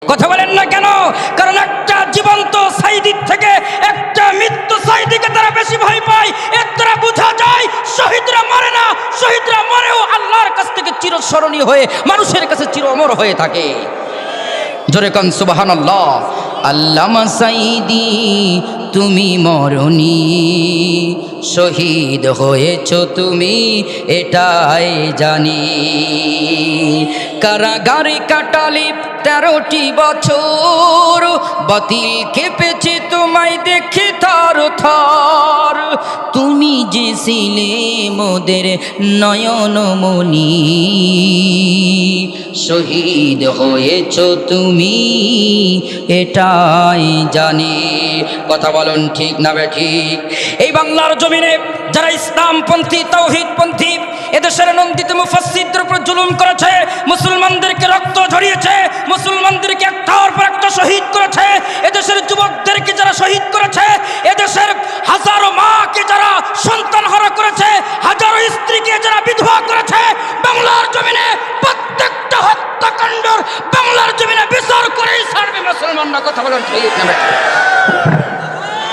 কথা বলেন না কেন? কারণ একটা জীবন্ত সাইদির থেকে একটা মৃত্যু সাইদিকে তারা বেশি ভয় পায়। এর দ্বারা বোঝা যায় শহীদরা মরে না, শহীদরা মরেও আল্লাহর কাছ থেকে চিরস্মরণীয় হয়ে মানুষের কাছে চির অমর হয়ে থাকে। জোরে কান সুবহানাল্লাহ। আল্লামা সাইদি তুমি মরনি, শহীদ হয়েছ তুমি এটাই জানি। কারাগারে কাটালে 13টি বছর, বাতিল কেঁপেছে তোমায় দেখে থর থর। তুমি যে ছিলে মোদের নয়নমণি, শহীদ হয়েছ তুমি এটাই জানি। কথা বলুন ঠিক না ঠিক? এই বাংলার জমিনে যারা ইসলামপন্থী তাওহীদপন্থী এদেশের নন্দিত মুফাসসিরদের উপর জুলুম করেছে, মুসলমানদেরকে রক্ত ঝরিয়েছে, মুসলমানদেরকে একটার পর একটা শহীদ করেছে, এদেশের যুবকদেরকে যারা শহীদ করেছে, এদেশের হাজারো মাকে যারা সন্তানহারা করেছে, হাজারো স্ত্রীকে যারা বিধবা করেছে, বাংলার জমিনে প্রত্যেকটা হত্যাকাণ্ডর বাংলার জমিনে বিচার করেই ছাড়বে মুসলমানরা। কথা বলেন ঠিক না?